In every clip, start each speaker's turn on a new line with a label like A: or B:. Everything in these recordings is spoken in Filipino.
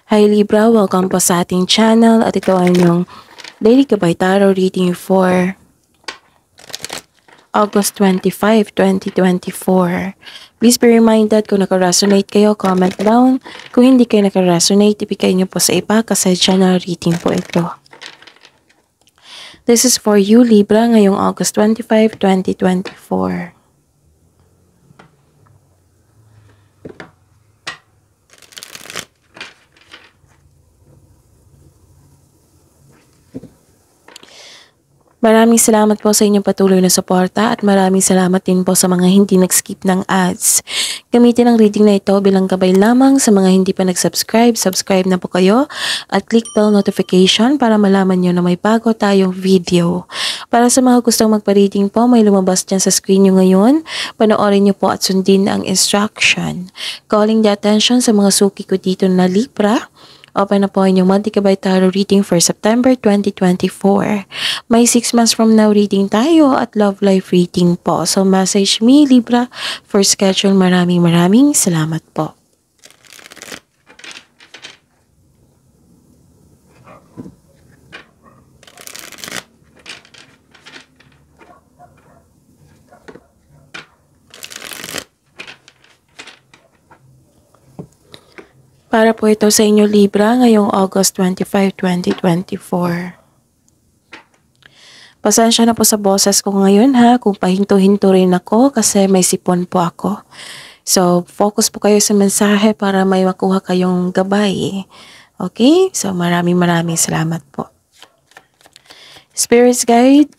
A: Hi Libra, welcome po sa ating channel at ito ay yung Daily Gabay Tarot reading for August 25, 2024. Please be reminded kung naka-resonate kayo, comment down. Kung hindi kayo naka-resonate, ibigay nyo po sa iba kasi channel reading po ito. This is for you Libra ngayong August 25, 2024. Maraming salamat po sa inyong patuloy na suporta at maraming salamat din po sa mga hindi nag-skip ng ads. Gamitin ang reading na ito bilang gabay lamang sa mga hindi pa nag-subscribe. Subscribe na po kayo at click bell notification para malaman nyo na may bago tayong video. Para sa mga gustong magpa-reading po, may lumabas dyan sa screen nyo ngayon. Panoorin nyo po at sundin ang instruction. Calling the attention sa mga suki ko dito na Libra. Open na po inyong Monthly Gabay Tarot reading for September 2024. May 6 months from now reading tayo at love life reading po. So message me Libra for schedule. Maraming salamat po. Para po ito sa inyo Libra ngayong August 25, 2024. Pasensya na po sa boses ko ngayon ha, kung pahinto-hinto rin ako kasi may sipon po ako. So, focus po kayo sa mensahe para may makuha kayong gabay. Okay? So, maraming salamat po. Spirits Guide,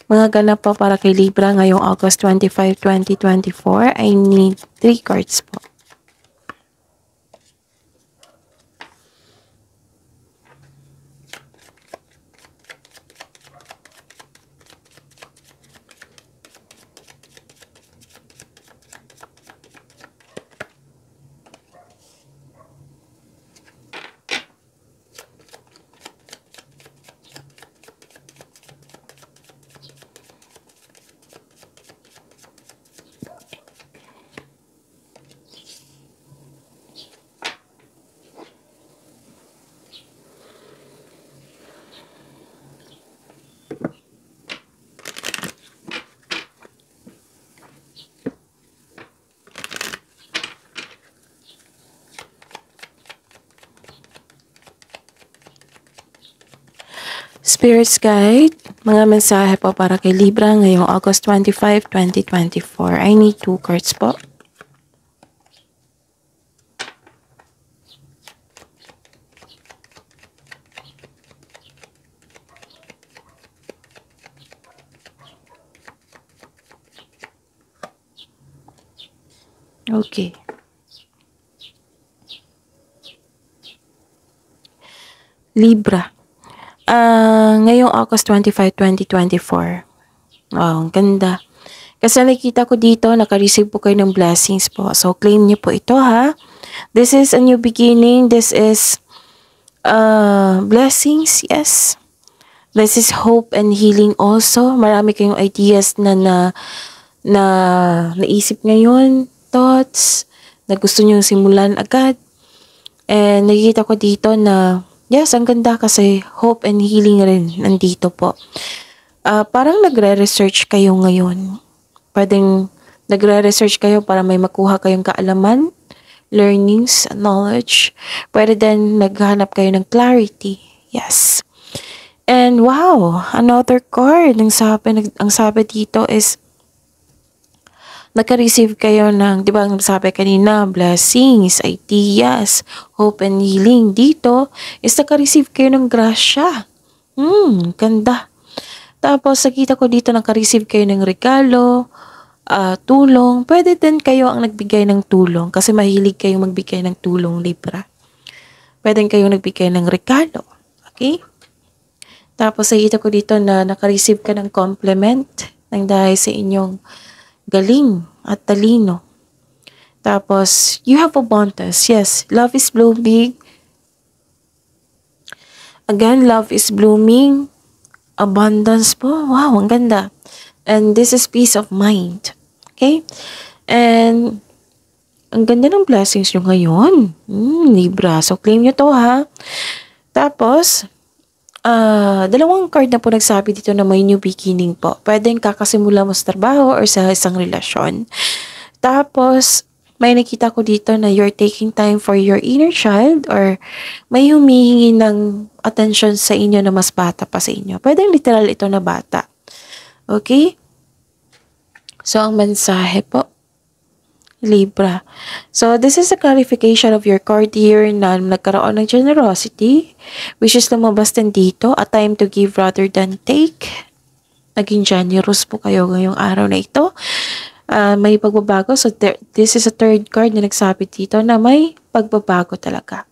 A: mga ganap po para kay Libra ngayong August 25, 2024. I need 3 cards po. Spirits Guide, mga mensahe po para kay Libra ngayong August 25, 2024. I need 2 cards po. Okay. Libra. Ngayong August 25, 2024. Ang ganda. Kasi nakikita ko dito, naka-receive po kayo ng blessings po. So, claim niyo po ito ha. This is a new beginning. This is blessings, yes. This is hope and healing also. Marami kayong ideas na naisip ngayon, thoughts, na gusto nyo simulan agad. And nakikita ko dito na yes, ang ganda kasi hope and healing rin nandito po. Parang nagre-research kayo ngayon. Pwedeng nagre-research kayo para may makuha kayong kaalaman, learnings, knowledge. Pwede din naghanap kayo ng clarity. Yes. And wow, another card. Ang sabi dito is naka-receive kayo ng, di ba ang sabi kanina, blessings, ideas, hope and healing. Dito is naka-receive kayo ng grasya. Ganda. Tapos, nakita ko dito naka-receive kayo ng regalo, tulong. Pwede din kayo ang nagbigay ng tulong kasi mahilig kayong magbigay ng tulong, Libra. Pwede kayong nagbigay ng regalo. Okay? Tapos, nakita ko dito na naka-receive ka ng compliment ng dahil sa inyong galing at talino. Tapos, you have abundance. Yes, love is blooming. Again, love is blooming. Abundance po. Wow, ang ganda. And this is peace of mind. Okay? And Ang ganda ng blessings nyo ngayon. Libra. So, claim nyo to ha. Tapos, dalawang card na po nagsabi dito na may new beginning po. Pwedeng kakasimula mo sa trabaho or sa isang relasyon. Tapos, may nakita ko dito na you're taking time for your inner child or may humihingi ng attention sa inyo na mas bata pa sa inyo. Pwedeng literal ito na bata. Okay? So, ang mensahe po, Libra. So, this is a clarification of your card here na nagkaroon ng generosity, which is lumabas din dito, a time to give rather than take. Naging generous po kayo ngayong araw na ito. May pagbabago. So, this is a third card na nagsabi dito na may pagbabago talaga.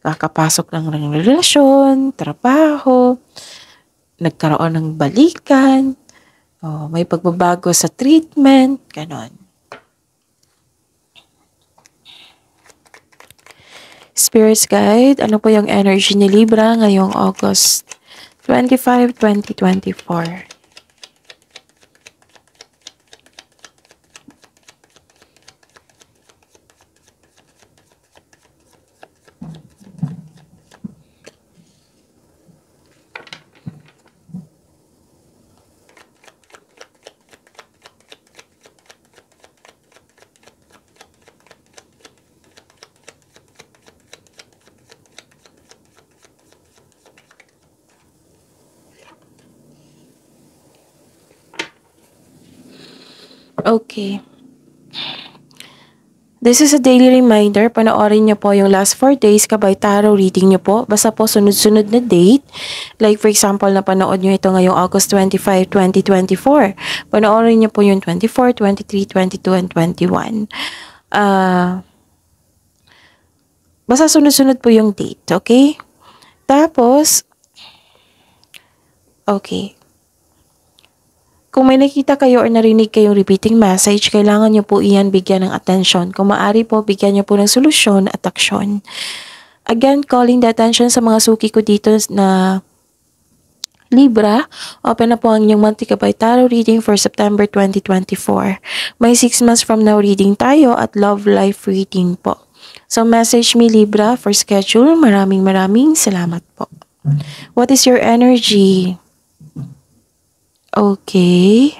A: Kakapasok lang ng relasyon, trabaho, nagkaroon ng balikan, may pagbabago sa treatment, ganon. Spirits Guide, ano po yung energy ni Libra ngayong August 25, 2024? Okay. This is a daily reminder. Panoorin niyo po yung last 4 days kabay tarot reading niyo po. Basta po sunod-sunod na date. Like for example, napanood niyo ito ngayong August 25, 2024. Panoorin niyo po yung 24, 23, 22, and 21. Basta sunod-sunod po yung date. Okay? Tapos, okay. Kung may nakita kayo or narinig kayong repeating message, kailangan nyo po iyan bigyan ng attention. Kung maaari po, bigyan nyo po ng solusyon at aksyon. Again, calling the attention sa mga suki ko dito na Libra, open na po ang inyong monthly kabay tarot reading for September 2024. May 6 months from now reading tayo at love life reading po. So message me Libra for schedule. Maraming salamat po. What is your energy? Okay.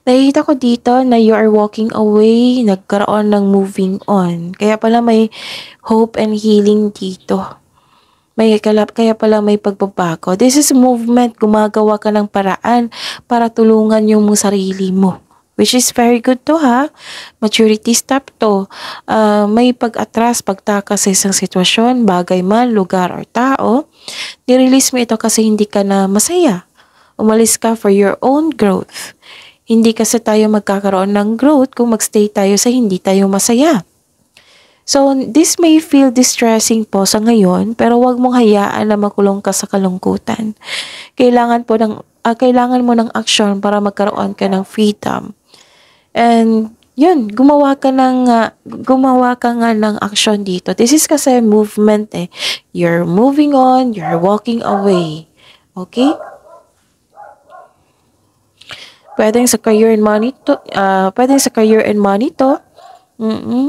A: Nakikita ko dito na you are walking away, nagkaroon ng moving on. Kaya pala may hope and healing dito. Kaya pala may pagbabago. This is movement, gumagawa ka ng paraan para tulungan yung sarili mo. Which is very good to ha. Maturity step to. May pag-atras, pagtakas sa isang sitwasyon, bagay man, lugar or tao. Nirelease mo ito kasi hindi ka na masaya. Umalis ka for your own growth. Hindi kasi tayo magkakaroon ng growth kung magstay tayo sa hindi tayo masaya. So, this may feel distressing po sa ngayon, pero wag mong hayaan na makulong ka sa kalungkutan. Kailangan mo ng action para magkaroon ka ng freedom. And yun, gumawa ka nga ng action dito. This is kasi movement eh. You're moving on, you're walking away. Okay? Pwedeng sa career and money to.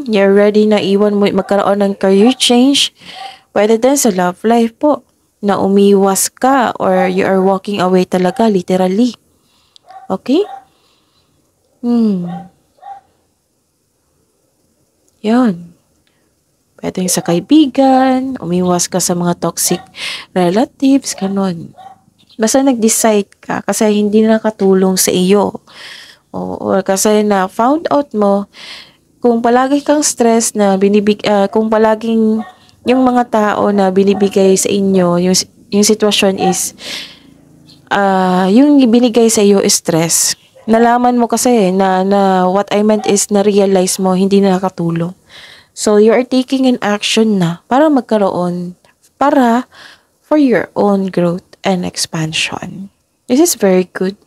A: You're ready na iwan mo magkaroon ng career change. Pwede din sa love life po. Na umiwas ka or you are walking away talaga, literally. Okay? Yan. Pwedeng sa kaibigan, umiwas ka sa mga toxic relatives, ganun. Basta nag-decide ka kasi hindi nakatulong sa iyo. Or kasi na found out mo, kung palagi kang stress na kung palaging yung mga tao na binibigay sa inyo, yung sitwasyon is, yung binigay sa iyo is stress. Nalaman mo kasi na what I meant is na-realize mo hindi na nakatulong. So, you are taking an action na para for your own growth and expansion. This is very good.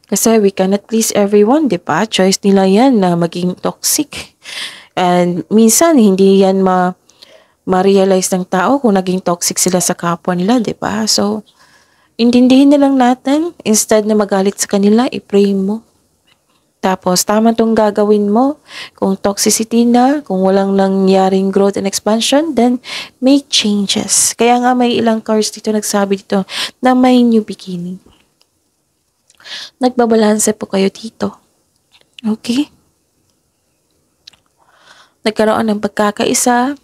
A: Kasi we cannot please everyone, di ba? Choice nila yan na maging toxic. And minsan, hindi yan ma-realize ng tao kung naging toxic sila sa kapwa nila, di ba? So, Intindihin na lang natin, instead na magalit sa kanila, i-pray mo. Tapos, tama tong gagawin mo. Kung toxicity na, kung walang nangyaring growth and expansion, then make changes. Kaya nga may ilang cards dito nagsabi dito na may new beginning. Nagbabalanse po kayo dito. Okay? Nagkaroon ng pagkakaisa,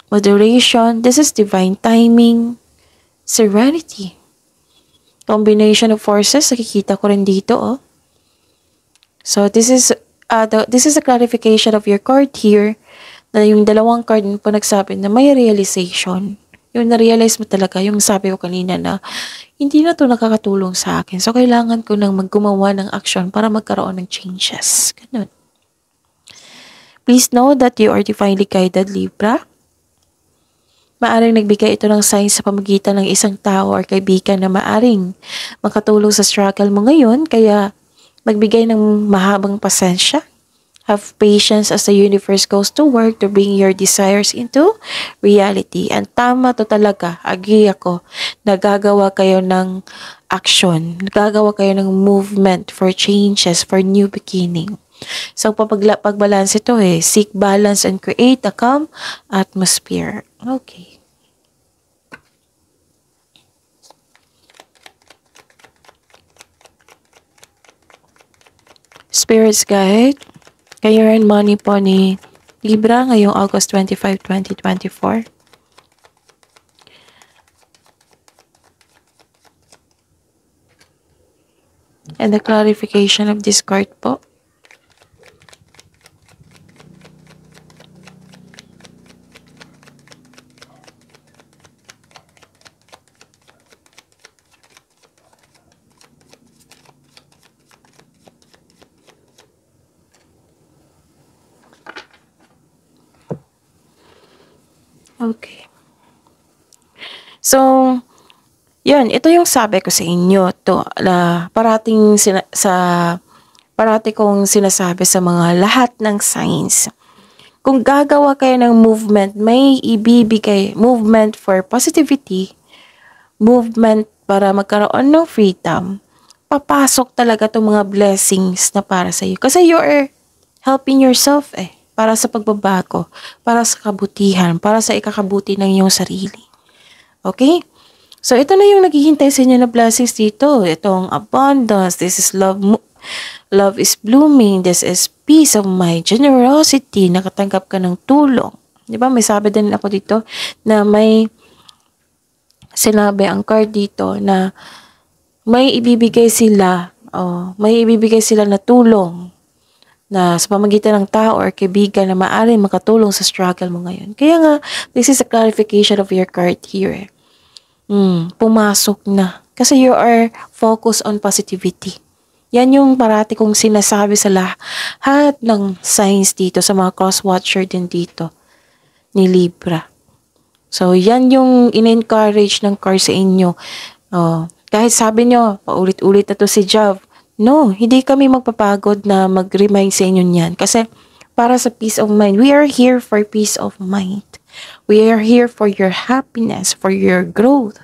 A: moderation, this is divine timing, serenity. Combination of forces, nakikita ko rin dito, oh. So, this is a clarification of your card here, na yung dalawang card po nagsabi na may realization. Yung na-realize mo talaga, yung sabi ko kanina na, hindi na to nakakatulong sa akin. So, kailangan ko nang maggumawa ng action para magkaroon ng changes. Ganun. Please know that you are divinely guided, Libra. Maaring nagbigay ito ng signs sa pamagitan ng isang tao or kaibigan na maaring makatulong sa struggle mo ngayon, kaya magbigay ng mahabang pasensya. Have patience as the universe goes to work to bring your desires into reality. And tama to talaga, agree ako, nagagawa kayo ng action, nagagawa kayo ng movement for changes, for new beginning. So, pagbalance ito seek balance and create a calm atmosphere. Okay. Spirits Guide, career and money po ni Libra ngayong August 25, 2024. And the clarification of this card po. Okay. So, yun, ito yung sabi ko sa inyo to, parati kong sinasabi sa mga lahat ng signs. Kung gagawa kayo ng movement, may ibibigay movement for positivity, movement para magkaroon ng freedom, papasok talaga itong mga blessings na para sa iyo. Kasi you are helping yourself para sa pagbabago, para sa kabutihan, para sa ikakabuti ng iyong sarili. Okay? So, ito na yung naghihintay sa inyo na blessings dito. Itong abundance, this is love, love is blooming, this is peace of mind, generosity, nakatanggap ka ng tulong. Di ba? May sabi din ako dito na may sinabi ang card dito na may ibibigay sila na tulong na sa pamagitan ng tao or kaibigan na maaaring makatulong sa struggle mo ngayon. Kaya nga, this is a clarification of your card here. Pumasok na. Kasi you are focused on positivity. Yan yung parati kong sinasabi sa lahat ng signs dito, sa mga cross-watcher din dito ni Libra. So, yan yung in-encourage ng card sa inyo. Kahit sabi nyo, paulit-ulit na to si Jav, no, hindi kami magpapagod na mag-remind sa inyo niyan. Kasi para sa peace of mind, we are here for peace of mind. We are here for your happiness, for your growth.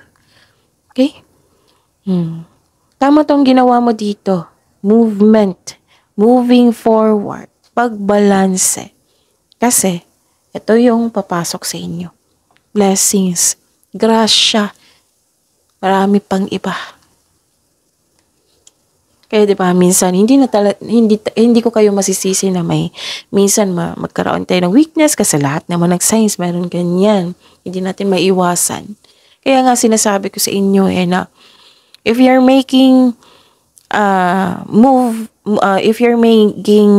A: Okay? Tama tong ginawa mo dito. Movement. Moving forward. Pagbalanse. Kasi, ito yung papasok sa inyo. Blessings. Grasya. Marami pang iba. Kaya 'di ba minsan hindi ko kayo masisisi na minsan magkaroon tayo ng weakness kasi lahat naman ng signs meron ganyan. Hindi natin maiwasan. Kaya nga sinasabi ko sa inyo na if you're making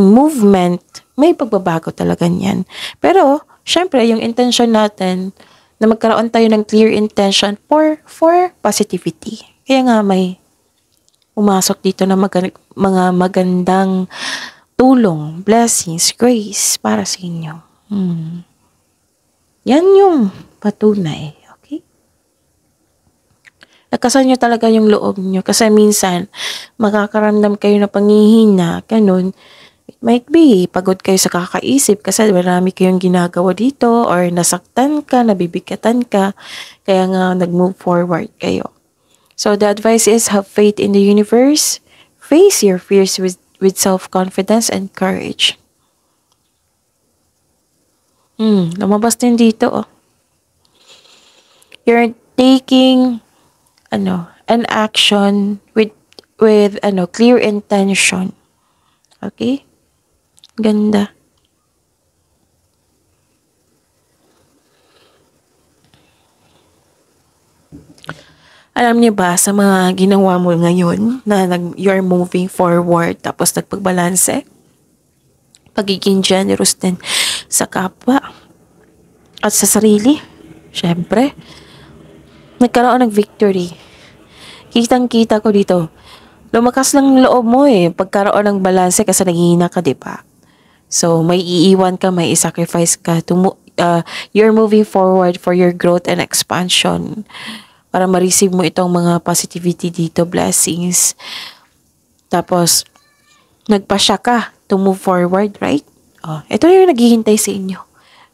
A: movement, may pagbabago talaga niyan. Pero syempre yung intention natin na magkaroon tayo ng clear intention for positivity. Kaya nga may umasok dito na mga magandang tulong, blessings, grace para sa inyo. Yan yung patunay. Okay? Lakasan nyo talaga yung loob nyo. Kasi minsan, makakaramdam kayo na pangihina, ganun. It might be, pagod kayo sa kakaisip kasi marami kayong ginagawa dito or nasaktan ka, nabibigatan ka. Kaya nga, nag-move forward kayo. So the advice is have faith in the universe, face your fears with self-confidence and courage. Lumabas din dito, oh. You're taking, an action with clear intention. Okay? Ganda. Alam niyo ba, sa mga ginawa mo ngayon, na you're moving forward, tapos nagpagbalanse, pagiging generous din sa kapwa at sa sarili, syempre, nagkaroon ng victory. Kitang-kita ko dito, lumakas lang loob mo pagkaroon ng balanse kasi naghihina ka, di ba? So, may iiwan ka, may i-sacrifice ka. You're moving forward for your growth and expansion para ma-receive mo itong mga positivity dito, blessings. Tapos, nagpasya ka to move forward, right? Ito na yung naghihintay sa inyo.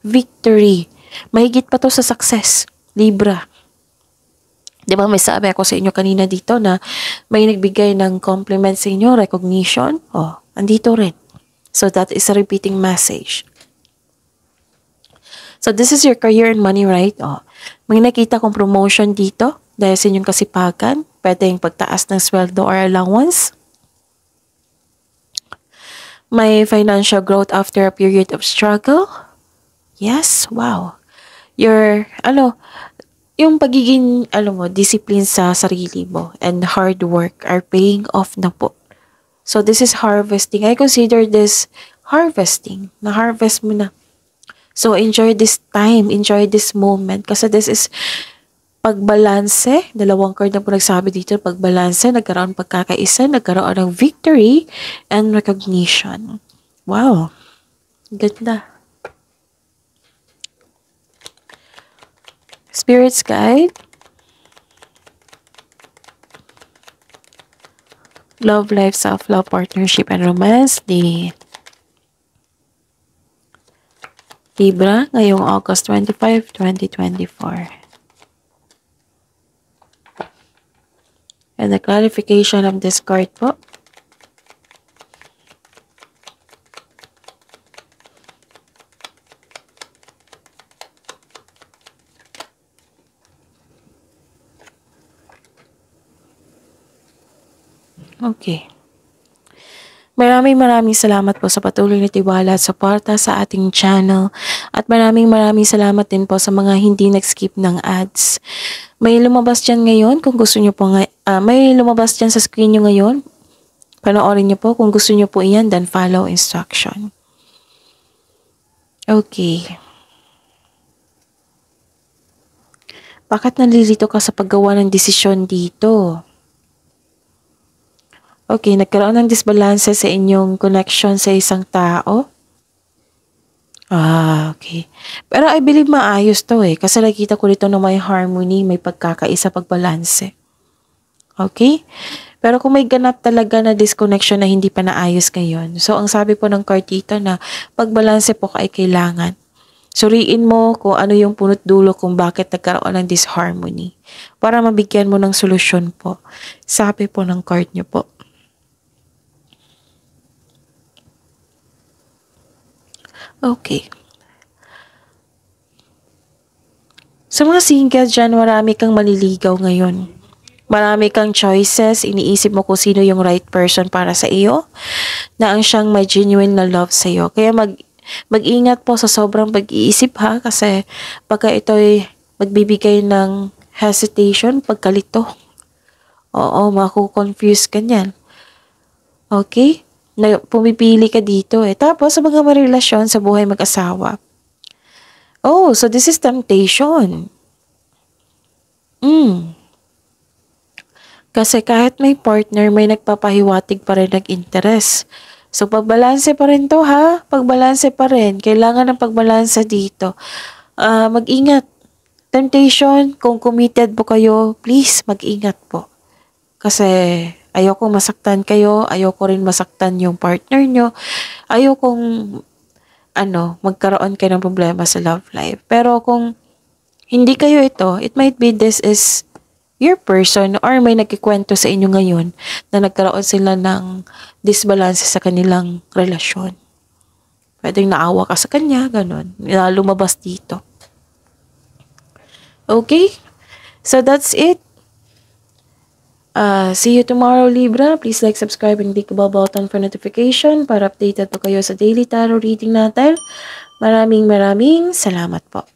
A: Victory. Mahigit pa to sa success. Libra. Di ba may sabi ako sa inyo kanina dito na may nagbigay ng compliment sa inyo, recognition? Andito rin. So, that is a repeating message. So, this is your career and money, right? May nakita kong promotion dito dahil sa inyong kasipagan. Pwedeng pagtaas ng sweldo or allowance. May financial growth after a period of struggle. Yes, wow. Yung pagiging, discipline sa sarili mo and hard work are paying off na po. So, this is harvesting. I consider this harvesting. Na-harvest mo na. So, enjoy this time. Enjoy this moment. Kasi this is pagbalanse. Dalawang card na po nagsabi dito. Pagbalanse, nagkaroon pagkakaisa, nagkaroon ng victory and recognition. Wow. Ganda. Spirit's guide. Love, life, self-love, partnership, and romance. Libra, ngayong August 25, 2024. And the clarification of this card po. Okay. Maraming salamat po sa patuloy na tiwala at suporta sa ating channel. At maraming salamat din po sa mga hindi nag-skip ng ads. May lumabas dyan ngayon kung gusto nyo po may lumabas dyan sa screen nyo ngayon. Panoorin nyo po kung gusto nyo po iyan, then follow instruction. Okay. Bakit nalilito ka sa paggawa ng desisyon dito? Okay, nagkaroon ng disbalance sa inyong connection sa isang tao. Okay. Pero I believe maayos to kasi nakita ko dito na may harmony, may pagkakaisa, pagbalanse. Okay? Pero kung may ganap talaga na disconnection na hindi pa naayos ngayon, so ang sabi po ng card dito na pagbalanse po ay kailangan. Suriin mo kung ano yung punot dulo kung bakit nagkaroon ng disharmony para mabigyan mo ng solusyon po. Sabi po ng card nyo po. Okay. Sa mga single dyan, marami kang maliligaw ngayon. Marami kang choices, iniisip mo kung sino yung right person para sa iyo, na ang siyang may genuine na love sa iyo. Kaya mag-ingat po sa sobrang pag-iisip kasi pagka ito'y magbibigay ng hesitation, pagkalito. Makukonfuse ka niyan. Okay? Pumipili ka dito Tapos sa mga marelasyon sa buhay mag-asawa. So this is temptation. Kasi kahit may partner, may nagpapahiwatig pa rin ng interes. So pagbalanse pa rin to Pagbalanse pa rin. Kailangan ng pagbalanse dito. Mag-ingat. Temptation, kung committed po kayo, please mag-ingat po. Kasi ayoko masaktan kayo, ayoko rin masaktan yung partner nyo, ayokong magkaroon kayo ng problema sa love life. Pero kung hindi kayo ito, it might be this is your person or may nagkikwento sa inyo ngayon na nagkaroon sila ng disbalance sa kanilang relasyon. Pwedeng naawa ka sa kanya, ganun. Lumabas dito. Okay? So that's it. See you tomorrow, Libra. Please like, subscribe, and click the bell button for notification para updated po kayo sa daily tarot reading natin. Maraming salamat po.